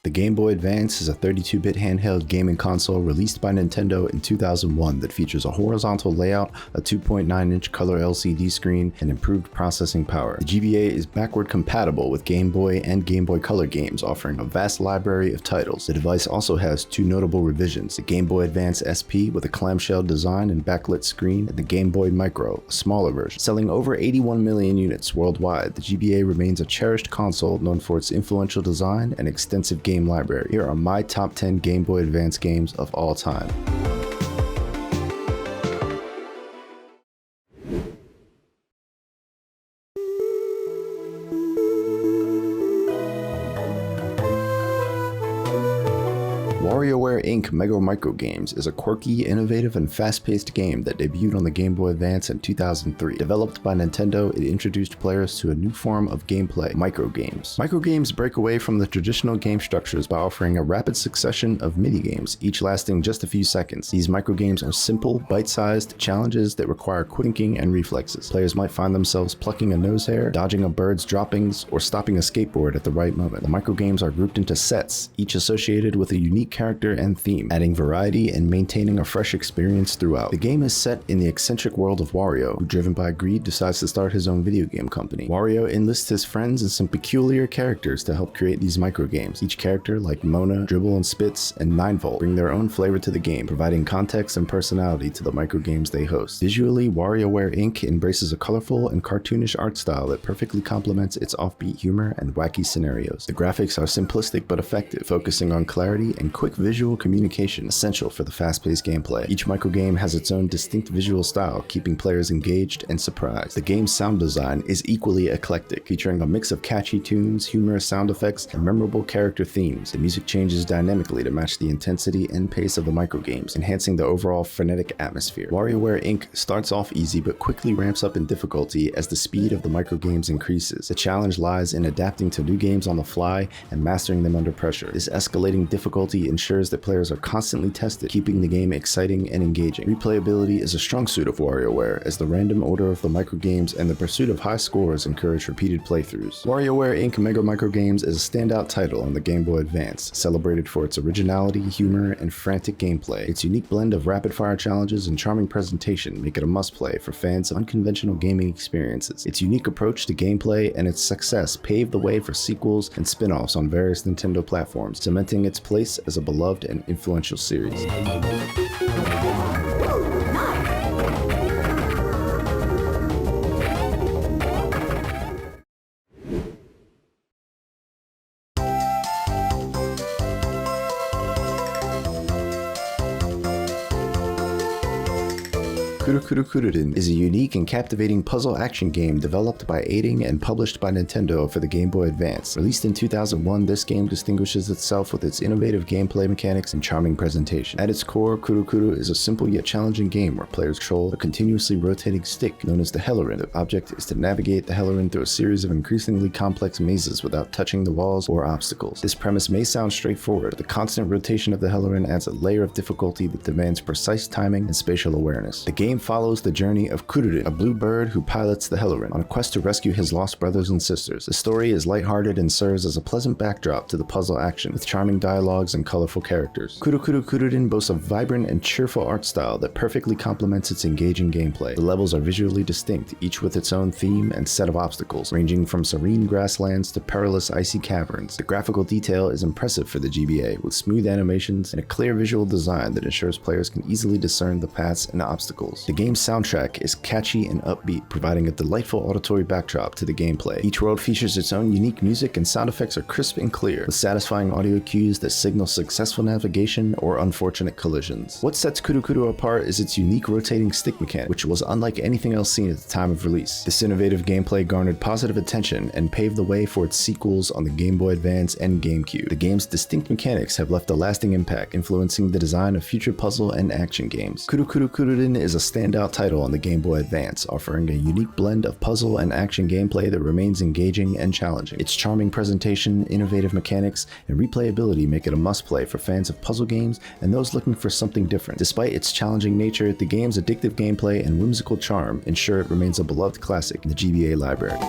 The Game Boy Advance is a 32-bit handheld gaming console released by Nintendo in 2001 that features a horizontal layout, a 2.9-inch color LCD screen, and improved processing power. The GBA is backward compatible with Game Boy and Game Boy Color games, offering a vast library of titles. The device also has two notable revisions: the Game Boy Advance SP with a clamshell design and backlit screen, and the Game Boy Micro, a smaller version. Selling over 81 million units worldwide, the GBA remains a cherished console known for its influential design and extensive game library. Here are my top 10 Game Boy Advance games of all time. Wario Ware Inc. Mega Micro Games is a quirky, innovative, and fast-paced game that debuted on the Game Boy Advance in 2003. Developed by Nintendo, it introduced players to a new form of gameplay: microgames. Microgames break away from the traditional game structures by offering a rapid succession of minigames, each lasting just a few seconds. These microgames are simple, bite-sized challenges that require quick thinking and reflexes. Players might find themselves plucking a nose hair, dodging a bird's droppings, or stopping a skateboard at the right moment. The microgames are grouped into sets, each associated with a unique character and theme, adding variety and maintaining a fresh experience throughout. The game is set in the eccentric world of Wario, who, driven by greed, decides to start his own video game company. Wario enlists his friends and some peculiar characters to help create these microgames. Each character, like Mona, Dribble and Spitz, and 9volt, bring their own flavor to the game, providing context and personality to the microgames they host. Visually, Wario Ware Inc. embraces a colorful and cartoonish art style that perfectly complements its offbeat humor and wacky scenarios. The graphics are simplistic but effective, focusing on clarity and quick visual communication, essential for the fast-paced gameplay. Each microgame has its own distinct visual style, keeping players engaged and surprised. The game's sound design is equally eclectic, featuring a mix of catchy tunes, humorous sound effects, and memorable character themes. The music changes dynamically to match the intensity and pace of the microgames, enhancing the overall frenetic atmosphere. WarioWare Inc. starts off easy but quickly ramps up in difficulty as the speed of the microgames increases. The challenge lies in adapting to new games on the fly and mastering them under pressure. This escalating difficulty ensures that players are constantly tested, keeping the game exciting and engaging. Replayability is a strong suit of WarioWare, as the random order of the microgames and the pursuit of high scores encourage repeated playthroughs. WarioWare Inc. Mega Microgames is a standout title on the Game Boy Advance, celebrated for its originality, humor, and frantic gameplay. Its unique blend of rapid-fire challenges and charming presentation make it a must-play for fans of unconventional gaming experiences. Its unique approach to gameplay and its success paved the way for sequels and spin-offs on various Nintendo platforms, cementing its place as a beloved and influential series. Kuku is a unique and captivating puzzle action game developed by Aiding and published by Nintendo for the Game Boy Advance. Released in 2001, this game distinguishes itself with its innovative gameplay mechanics and charming presentation. At its core, Kuku is a simple yet challenging game where players control a continuously rotating stick known as the Hellerin. The object is to navigate the Hellerin through a series of increasingly complex mazes without touching the walls or obstacles. This premise may sound straightforward, but the constant rotation of the Hellerin adds a layer of difficulty that demands precise timing and spatial awareness. The game follows the journey of Kuku, a blue bird who pilots the Hellerin, on a quest to rescue his lost brothers and sisters. The story is lighthearted and serves as a pleasant backdrop to the puzzle action, with charming dialogues and colorful characters. Kuku boasts a vibrant and cheerful art style that perfectly complements its engaging gameplay. The levels are visually distinct, each with its own theme and set of obstacles, ranging from serene grasslands to perilous icy caverns. The graphical detail is impressive for the GBA, with smooth animations and a clear visual design that ensures players can easily discern the paths and obstacles. The game's soundtrack is catchy and upbeat, providing a delightful auditory backdrop to the gameplay. Each world features its own unique music, and sound effects are crisp and clear, with satisfying audio cues that signal successful navigation or unfortunate collisions. What sets Kuku apart is its unique rotating stick mechanic, which was unlike anything else seen at the time of release. This innovative gameplay garnered positive attention and paved the way for its sequels on the Game Boy Advance and GameCube. The game's distinct mechanics have left a lasting impact, influencing the design of future puzzle and action games. Kuku is a standout title on the Game Boy Advance, offering a unique blend of puzzle and action gameplay that remains engaging and challenging. Its charming presentation, innovative mechanics, and replayability make it a must-play for fans of puzzle games and those looking for something different. Despite its challenging nature, the game's addictive gameplay and whimsical charm ensure it remains a beloved classic in the GBA library.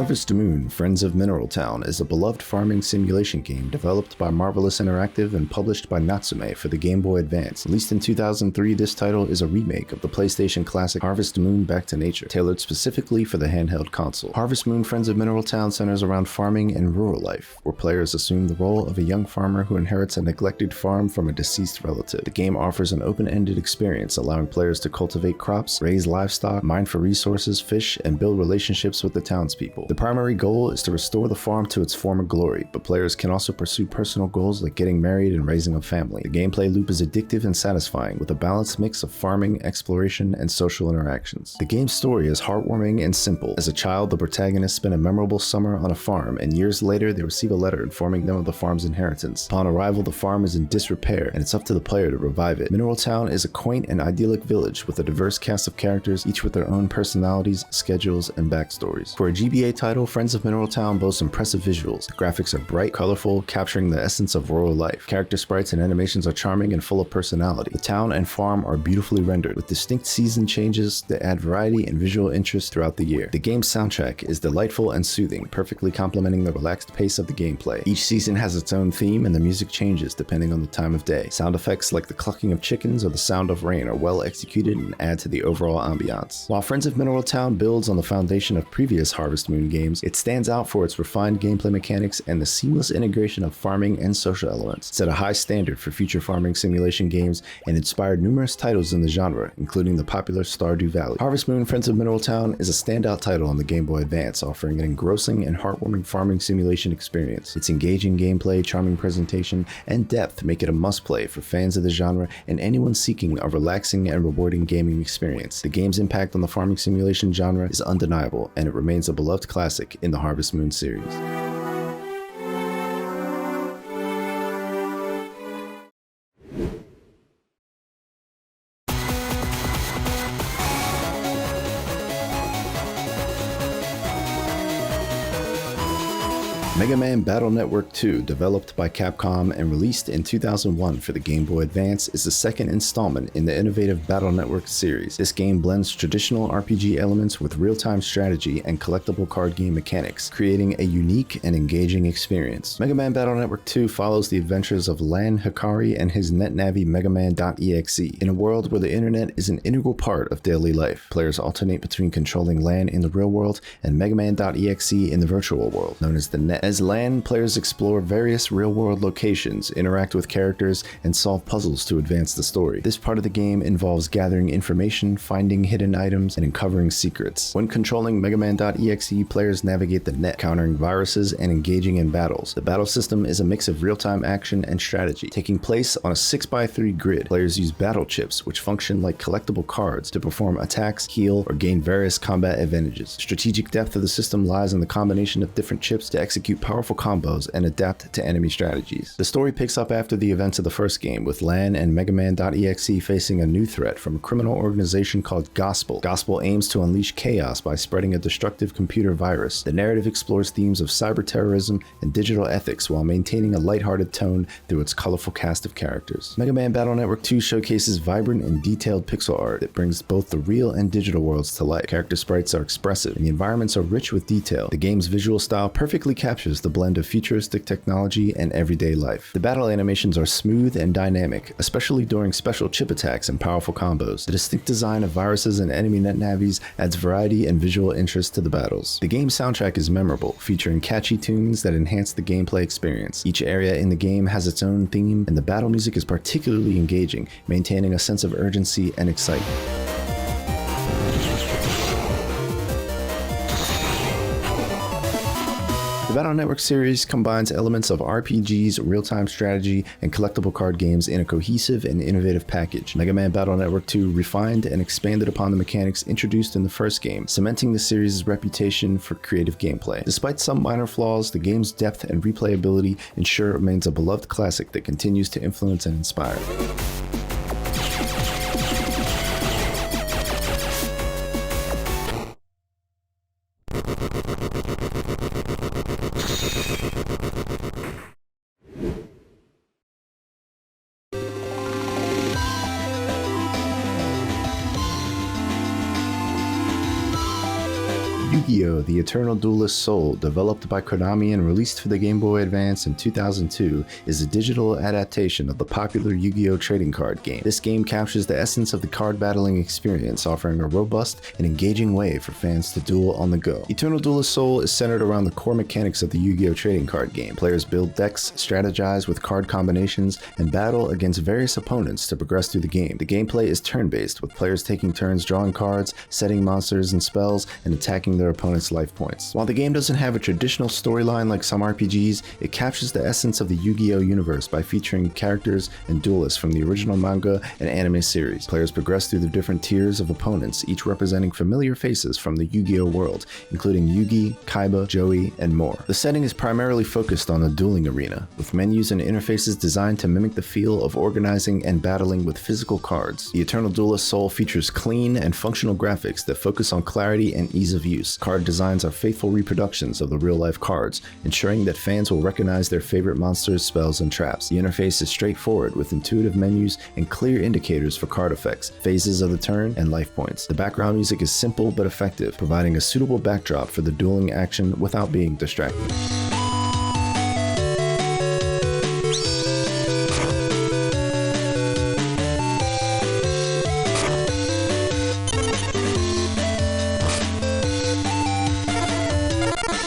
Harvest Moon: Friends of Mineral Town is a beloved farming simulation game developed by Marvelous Interactive and published by Natsume for the Game Boy Advance. Released in 2003, this title is a remake of the PlayStation classic Harvest Moon: Back to Nature, tailored specifically for the handheld console. Harvest Moon: Friends of Mineral Town centers around farming and rural life, where players assume the role of a young farmer who inherits a neglected farm from a deceased relative. The game offers an open-ended experience, allowing players to cultivate crops, raise livestock, mine for resources, fish, and build relationships with the townspeople. The primary goal is to restore the farm to its former glory, but players can also pursue personal goals like getting married and raising a family. The gameplay loop is addictive and satisfying, with a balanced mix of farming, exploration, and social interactions. The game's story is heartwarming and simple. As a child, the protagonists spend a memorable summer on a farm, and years later they receive a letter informing them of the farm's inheritance. Upon arrival, the farm is in disrepair, and it's up to the player to revive it. Mineral Town is a quaint and idyllic village with a diverse cast of characters, each with their own personalities, schedules, and backstories. For a GBA title, Friends of Mineral Town boasts impressive visuals. The graphics are bright, colorful, capturing the essence of rural life. Character sprites and animations are charming and full of personality. The town and farm are beautifully rendered, with distinct season changes that add variety and visual interest throughout the year. The game's soundtrack is delightful and soothing, perfectly complementing the relaxed pace of the gameplay. Each season has its own theme, and the music changes depending on the time of day. Sound effects like the clucking of chickens or the sound of rain are well executed and add to the overall ambiance. While Friends of Mineral Town builds on the foundation of previous Harvest Moon games, it stands out for its refined gameplay mechanics and the seamless integration of farming and social elements. It set a high standard for future farming simulation games and inspired numerous titles in the genre, including the popular Stardew Valley. Harvest Moon: Friends of Mineral Town is a standout title on the Game Boy Advance, offering an engrossing and heartwarming farming simulation experience. Its engaging gameplay, charming presentation, and depth make it a must-play for fans of the genre and anyone seeking a relaxing and rewarding gaming experience. The game's impact on the farming simulation genre is undeniable, and it remains a beloved classic in the Harvest Moon series. Mega Man Battle Network 2, developed by Capcom and released in 2001 for the Game Boy Advance, is the second installment in the innovative Battle Network series. This game blends traditional RPG elements with real-time strategy and collectible card game mechanics, creating a unique and engaging experience. Mega Man Battle Network 2 follows the adventures of Lan Hikari and his NetNavi Megaman.exe in a world where the internet is an integral part of daily life. Players alternate between controlling Lan in the real world and Megaman.exe in the virtual world, known as the Net. As Lan, players explore various real-world locations, interact with characters, and solve puzzles to advance the story. This part of the game involves gathering information, finding hidden items, and uncovering secrets. When controlling Megaman.exe, players navigate the net, countering viruses and engaging in battles. The battle system is a mix of real-time action and strategy, taking place on a 6x3 grid. Players use battle chips, which function like collectible cards, to perform attacks, heal, or gain various combat advantages. Strategic depth of the system lies in the combination of different chips to execute powerful combos and adapt to enemy strategies. The story picks up after the events of the first game, with Lan and Megaman.exe facing a new threat from a criminal organization called Gospel. Gospel aims to unleash chaos by spreading a destructive computer virus. The narrative explores themes of cyber terrorism and digital ethics while maintaining a lighthearted tone through its colorful cast of characters. Mega Man Battle Network 2 showcases vibrant and detailed pixel art that brings both the real and digital worlds to life. Character sprites are expressive, and the environments are rich with detail. The game's visual style perfectly captures the blend of futuristic technology and everyday life. The battle animations are smooth and dynamic, especially during special chip attacks and powerful combos. The distinct design of viruses and enemy NetNavis adds variety and visual interest to the battles. The game's soundtrack is memorable, featuring catchy tunes that enhance the gameplay experience. Each area in the game has its own theme, and the battle music is particularly engaging, maintaining a sense of urgency and excitement. The Battle Network series combines elements of RPGs, real-time strategy, and collectible card games in a cohesive and innovative package. Mega Man Battle Network 2 refined and expanded upon the mechanics introduced in the first game, cementing the series' reputation for creative gameplay. Despite some minor flaws, the game's depth and replayability ensure it remains a beloved classic that continues to influence and inspire. YuGiOh YuGiOh The Eternal Duelist Soul, developed by Konami and released for the Game Boy Advance in 2002, is a digital adaptation of the popular Yu-Gi-Oh! Trading card game. This game captures the essence of the card battling experience, offering a robust and engaging way for fans to duel on the go. Eternal Duelist Soul is centered around the core mechanics of the Yu-Gi-Oh! Trading card game. Players build decks, strategize with card combinations, and battle against various opponents to progress through the game. The gameplay is turn-based, with players taking turns drawing cards, setting monsters and spells, and attacking their opponent's life points. While the game doesn't have a traditional storyline like some RPGs, it captures the essence of the Yu-Gi-Oh! Universe by featuring characters and duelists from the original manga and anime series. Players progress through the different tiers of opponents, each representing familiar faces from the Yu-Gi-Oh! World, including Yugi, Kaiba, Joey, and more. The setting is primarily focused on a dueling arena, with menus and interfaces designed to mimic the feel of organizing and battling with physical cards. The Eternal Duelist Soul features clean and functional graphics that focus on clarity and ease of use. Card designs are faithful reproductions of the real-life cards, ensuring that fans will recognize their favorite monsters, spells, and traps. The interface is straightforward, with intuitive menus and clear indicators for card effects, phases of the turn, and life points. The background music is simple but effective, providing a suitable backdrop for the dueling action without being distracting.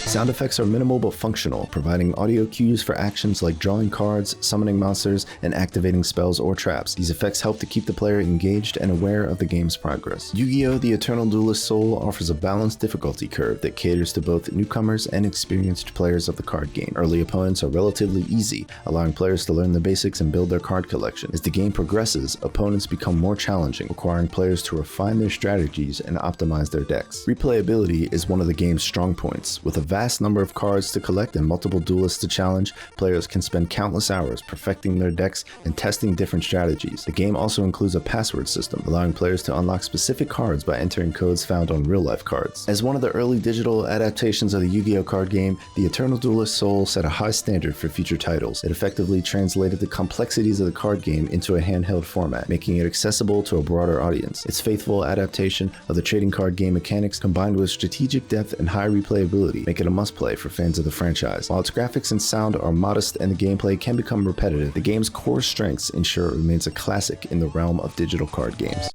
Sound effects are minimal but functional, providing audio cues for actions like drawing cards, summoning monsters, and activating spells or traps. These effects help to keep the player engaged and aware of the game's progress. Yu-Gi-Oh! The Eternal Duelist Soul offers a balanced difficulty curve that caters to both newcomers and experienced players of the card game. Early opponents are relatively easy, allowing players to learn the basics and build their card collection. As the game progresses, opponents become more challenging, requiring players to refine their strategies and optimize their decks. Replayability is one of the game's strong points. With a vast number of cards to collect and multiple duelists to challenge, players can spend countless hours perfecting their decks and testing different strategies. The game also includes a password system, allowing players to unlock specific cards by entering codes found on real-life cards. As one of the early digital adaptations of the Yu-Gi-Oh! Card game, the Eternal Duelist Soul set a high standard for future titles. It effectively translated the complexities of the card game into a handheld format, making it accessible to a broader audience. Its faithful adaptation of the trading card game mechanics, combined with strategic depth and high replayability, make it a must-play for fans of the franchise. While its graphics and sound are modest and the gameplay can become repetitive, the game's core strengths ensure it remains a classic in the realm of digital card games.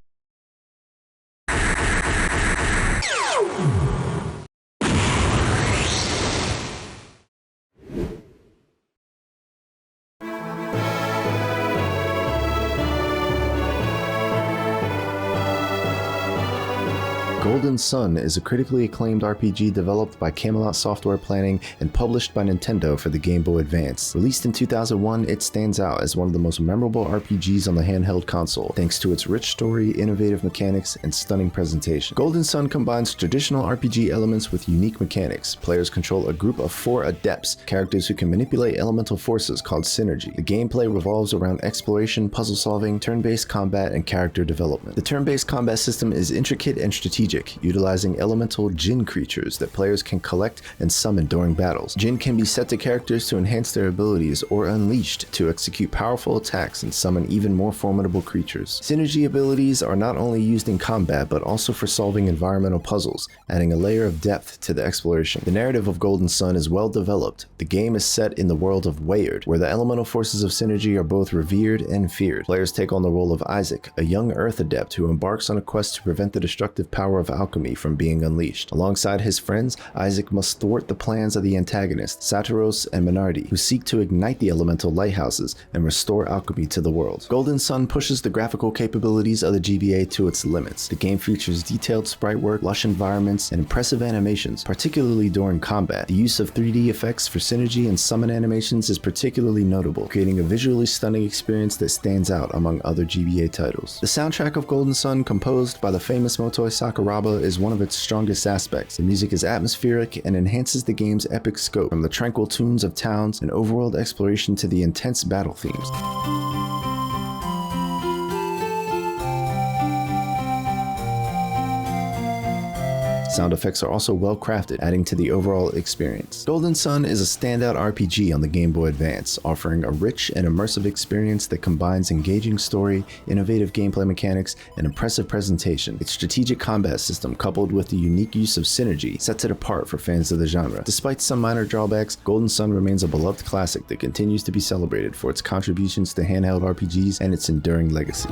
Golden Sun is a critically acclaimed RPG developed by Camelot Software Planning and published by Nintendo for the Game Boy Advance. Released in 2001, it stands out as one of the most memorable RPGs on the handheld console, thanks to its rich story, innovative mechanics, and stunning presentation. Golden Sun combines traditional RPG elements with unique mechanics. Players control a group of 4 adepts, characters who can manipulate elemental forces called synergy. The gameplay revolves around exploration, puzzle solving, turn-based combat, and character development. The turn-based combat system is intricate and strategic, utilizing elemental Jin creatures that players can collect and summon during battles. Jin can be set to characters to enhance their abilities or unleashed to execute powerful attacks and summon even more formidable creatures. Synergy abilities are not only used in combat but also for solving environmental puzzles, adding a layer of depth to the exploration. The narrative of Golden Sun is well developed. The game is set in the world of Wayard, where the elemental forces of synergy are both revered and feared. Players take on the role of Isaac, a young Earth adept who embarks on a quest to prevent the destructive power of alchemy from being unleashed. Alongside his friends, Isaac must thwart the plans of the antagonists, Satiros and Menardi, who seek to ignite the elemental lighthouses and restore alchemy to the world. Golden Sun pushes the graphical capabilities of the GBA to its limits. The game features detailed sprite work, lush environments, and impressive animations, particularly during combat. The use of 3D effects for synergy and summon animations is particularly notable, creating a visually stunning experience that stands out among other GBA titles. The soundtrack of Golden Sun, composed by the famous Motoi Sakuraba, is one of its strongest aspects. The music is atmospheric and enhances the game's epic scope, from the tranquil tunes of towns and overworld exploration to the intense battle themes. Sound effects are also well crafted, adding to the overall experience. Golden Sun is a standout RPG on the Game Boy Advance, offering a rich and immersive experience that combines engaging story, innovative gameplay mechanics, and impressive presentation. Its strategic combat system, coupled with the unique use of synergy, sets it apart for fans of the genre. Despite some minor drawbacks, Golden Sun remains a beloved classic that continues to be celebrated for its contributions to handheld RPGs and its enduring legacy.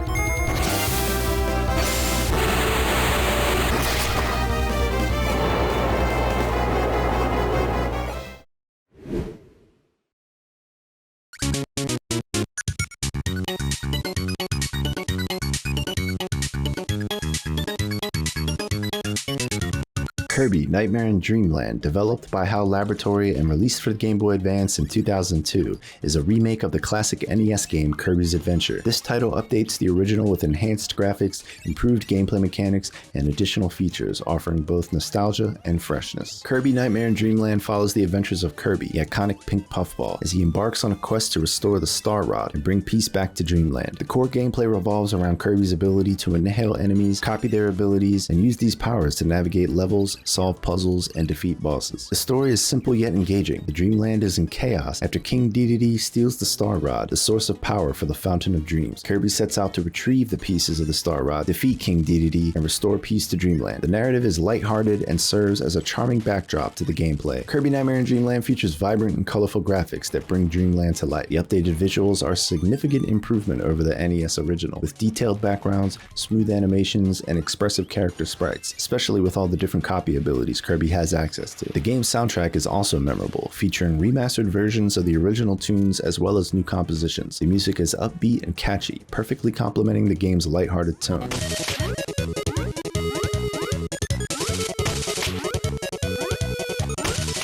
Kirby Nightmare in Dreamland, developed by HAL Laboratory and released for the Game Boy Advance in 2002, is a remake of the classic NES game Kirby's Adventure. This title updates the original with enhanced graphics, improved gameplay mechanics, and additional features, offering both nostalgia and freshness. Kirby Nightmare in Dreamland follows the adventures of Kirby, the iconic pink puffball, as he embarks on a quest to restore the Star Rod and bring peace back to Dreamland. The core gameplay revolves around Kirby's ability to inhale enemies, copy their abilities, and use these powers to navigate levels, solve puzzles, and defeat bosses. The story is simple yet engaging. The Dreamland is in chaos after King Dedede steals the Star Rod, the source of power for the Fountain of Dreams. Kirby sets out to retrieve the pieces of the Star Rod, defeat King Dedede, and restore peace to Dreamland. The narrative is lighthearted and serves as a charming backdrop to the gameplay. Kirby Nightmare in Dreamland features vibrant and colorful graphics that bring Dreamland to life. The updated visuals are a significant improvement over the NES original, with detailed backgrounds, smooth animations, and expressive character sprites, especially with all the different copy abilities Kirby has access to. The game's soundtrack is also memorable, featuring remastered versions of the original tunes as well as new compositions. The music is upbeat and catchy, perfectly complementing the game's lighthearted tone.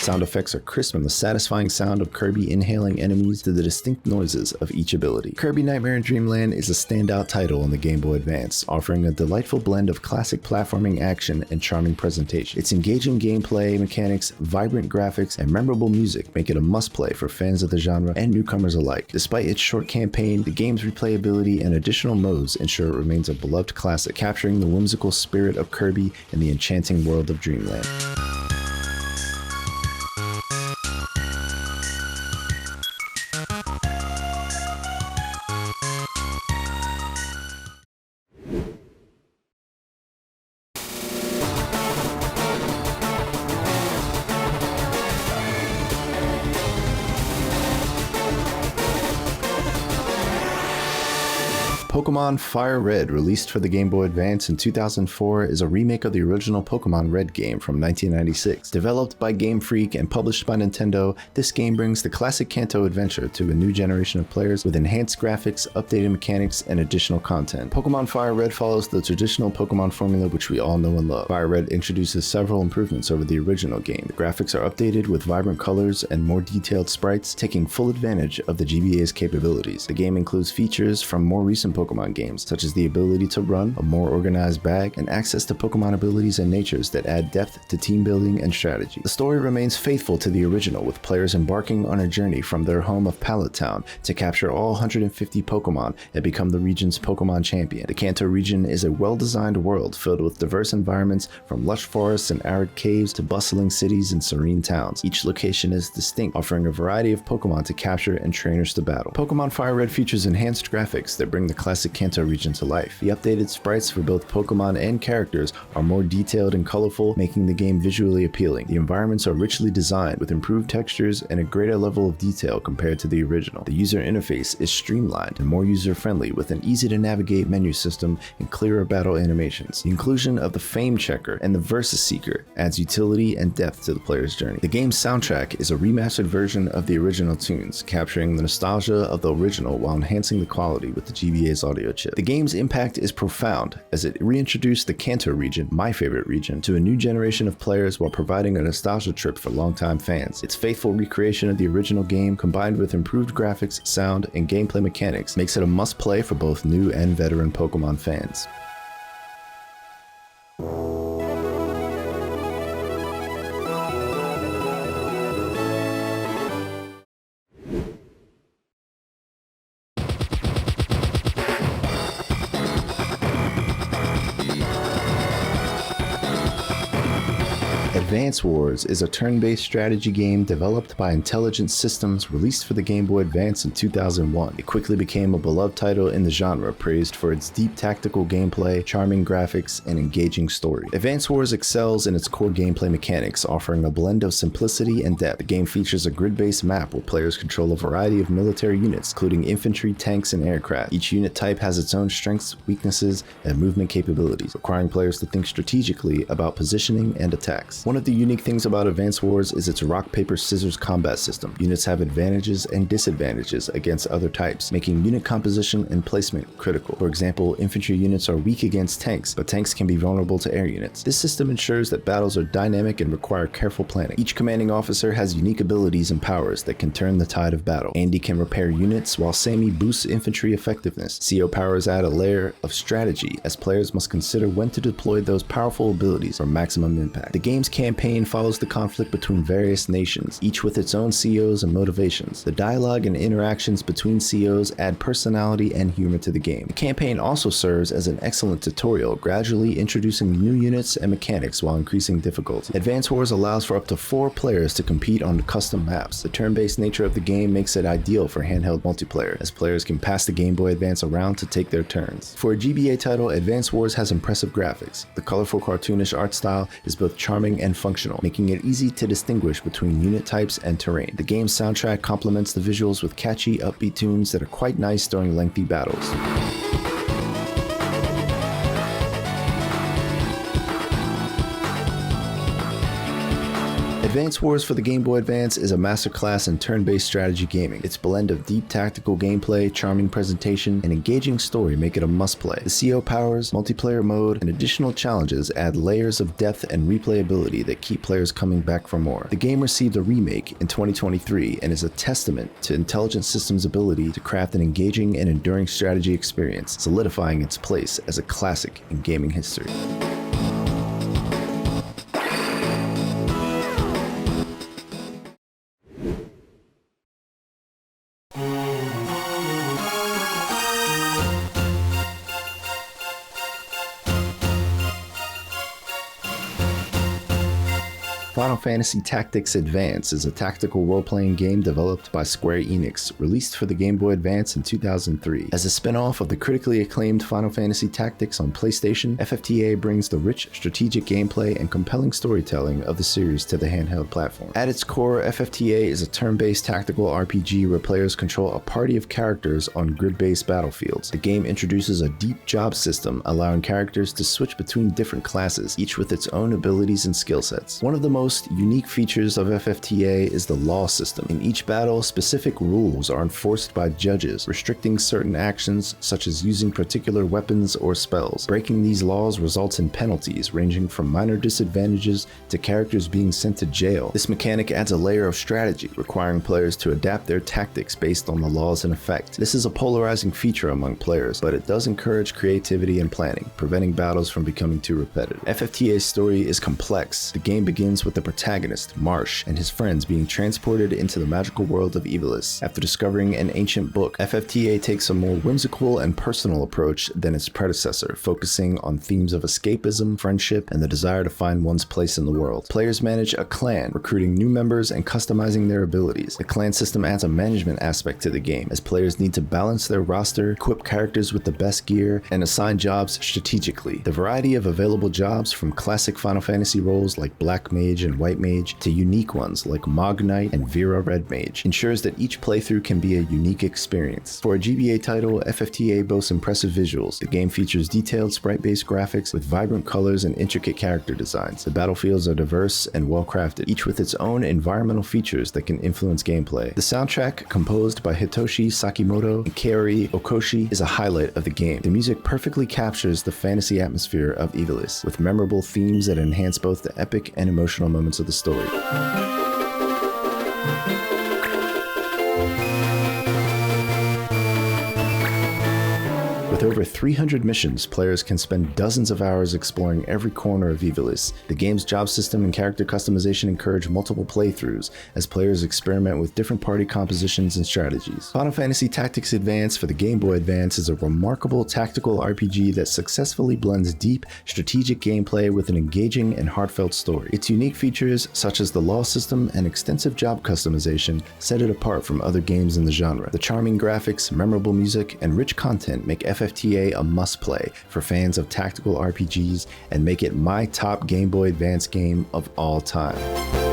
Sound effects are crisp from the satisfying sound of Kirby inhaling enemies to the distinct noises of each ability. Kirby Nightmare in Dreamland is a standout title on the Game Boy Advance, offering a delightful blend of classic platforming action and charming presentation. Its engaging gameplay mechanics, vibrant graphics, and memorable music make it a must-play for fans of the genre and newcomers alike. Despite its short campaign, the game's replayability and additional modes ensure it remains a beloved classic, capturing the whimsical spirit of Kirby and the enchanting world of Dreamland. Pokemon Fire Red, released for the Game Boy Advance in 2004, is a remake of the original Pokemon Red game from 1996. Developed by Game Freak and published by Nintendo, this game brings the classic Kanto adventure to a new generation of players with enhanced graphics, updated mechanics, and additional content. Pokemon Fire Red follows the traditional Pokemon formula which we all know and love. Fire Red introduces several improvements over the original game. The graphics are updated with vibrant colors and more detailed sprites, taking full advantage of the GBA's capabilities. The game includes features from more recent Pokemon games, such as the ability to run, a more organized bag, and access to Pokemon abilities and natures that add depth to team building and strategy. The story remains faithful to the original, with players embarking on a journey from their home of Pallet Town to capture all 150 Pokemon and become the region's Pokemon champion. The Kanto region is a well-designed world filled with diverse environments, from lush forests and arid caves to bustling cities and serene towns. Each location is distinct, offering a variety of Pokemon to capture and trainers to battle. Pokemon Fire Red features enhanced graphics that bring the classic Kanto region to life. The updated sprites for both Pokemon and characters are more detailed and colorful, making the game visually appealing. The environments are richly designed with improved textures and a greater level of detail compared to the original. The user interface is streamlined and more user-friendly, with an easy-to-navigate menu system and clearer battle animations. The inclusion of the Fame Checker and the Versus Seeker adds utility and depth to the player's journey. The game's soundtrack is a remastered version of the original tunes, capturing the nostalgia of the original while enhancing the quality with the GBA's audio chip. The game's impact is profound, as it reintroduced the Kanto region, my favorite region, to a new generation of players while providing a nostalgia trip for longtime fans. Its faithful recreation of the original game, combined with improved graphics, sound, and gameplay mechanics, makes it a must-play for both new and veteran Pokemon fans. Advance Wars is a turn-based strategy game developed by Intelligent Systems, released for the Game Boy Advance in 2001. It quickly became a beloved title in the genre, praised for its deep tactical gameplay, charming graphics, and engaging story. Advance Wars excels in its core gameplay mechanics, offering a blend of simplicity and depth. The game features a grid-based map where players control a variety of military units, including infantry, tanks, and aircraft. Each unit type has its own strengths, weaknesses, and movement capabilities, requiring players to think strategically about positioning and attacks. One of the unique things about Advance Wars is its rock, paper, scissors combat system. Units have advantages and disadvantages against other types, making unit composition and placement critical. For example, infantry units are weak against tanks, but tanks can be vulnerable to air units. This system ensures that battles are dynamic and require careful planning. Each commanding officer has unique abilities and powers that can turn the tide of battle. Andy can repair units, while Sammy boosts infantry effectiveness. CO powers add a layer of strategy, as players must consider when to deploy those powerful abilities for maximum impact. The game's campaign follows the conflict between various nations, each with its own COs and motivations. The dialogue and interactions between COs add personality and humor to the game. The campaign also serves as an excellent tutorial, gradually introducing new units and mechanics while increasing difficulty. Advance Wars allows for up to 4 players to compete on custom maps. The turn-based nature of the game makes it ideal for handheld multiplayer, as players can pass the Game Boy Advance around to take their turns. For a GBA title, Advance Wars has impressive graphics. The colorful cartoonish art style is both charming and functional, making it easy to distinguish between unit types and terrain. The game's soundtrack complements the visuals with catchy, upbeat tunes that are quite nice during lengthy battles. Advance Wars for the Game Boy Advance is a masterclass in turn-based strategy gaming. Its blend of deep tactical gameplay, charming presentation, and engaging story make it a must-play. The CO powers, multiplayer mode, and additional challenges add layers of depth and replayability that keep players coming back for more. The game received a remake in 2023 and is a testament to Intelligent Systems' ability to craft an engaging and enduring strategy experience, solidifying its place as a classic in gaming history. Final Fantasy Tactics Advance is a tactical role-playing game developed by Square Enix, released for the Game Boy Advance in 2003. As a spin-off of the critically acclaimed Final Fantasy Tactics on PlayStation, FFTA brings the rich strategic gameplay and compelling storytelling of the series to the handheld platform. At its core, FFTA is a turn-based tactical RPG where players control a party of characters on grid-based battlefields. The game introduces a deep job system, allowing characters to switch between different classes, each with its own abilities and skill sets. One of the most unique features of FFTA is the law system. In each battle, specific rules are enforced by judges, restricting certain actions such as using particular weapons or spells. Breaking these laws results in penalties ranging from minor disadvantages to characters being sent to jail. This mechanic adds a layer of strategy, requiring players to adapt their tactics based on the laws in effect. This is a polarizing feature among players, but it does encourage creativity and planning, preventing battles from becoming too repetitive. FFTA's story is complex. The game begins with the protagonist, Marsh, and his friends being transported into the magical world of Evilus. After discovering an ancient book, FFTA takes a more whimsical and personal approach than its predecessor, focusing on themes of escapism, friendship, and the desire to find one's place in the world. Players manage a clan, recruiting new members and customizing their abilities. The clan system adds a management aspect to the game, as players need to balance their roster, equip characters with the best gear, and assign jobs strategically. The variety of available jobs, from classic Final Fantasy roles like Black Mage and White Mage to unique ones like Mog Knight and Vera Red Mage, ensures that each playthrough can be a unique experience. For a GBA title, FFTA boasts impressive visuals. The game features detailed sprite-based graphics with vibrant colors and intricate character designs. The battlefields are diverse and well-crafted, each with its own environmental features that can influence gameplay. The soundtrack, composed by Hitoshi Sakimoto and Kaori Okoshi, is a highlight of the game. The music perfectly captures the fantasy atmosphere of Evilus, with memorable themes that enhance both the epic and emotional moments of the story. With over 300 missions, players can spend dozens of hours exploring every corner of YuGiOh. The game's job system and character customization encourage multiple playthroughs as players experiment with different party compositions and strategies. Final Fantasy Tactics Advance for the Game Boy Advance is a remarkable tactical RPG that successfully blends deep, strategic gameplay with an engaging and heartfelt story. Its unique features, such as the law system and extensive job customization, set it apart from other games in the genre. The charming graphics, memorable music, and rich content make FFTA a must-play for fans of tactical RPGs and make it my top Game Boy Advance game of all time.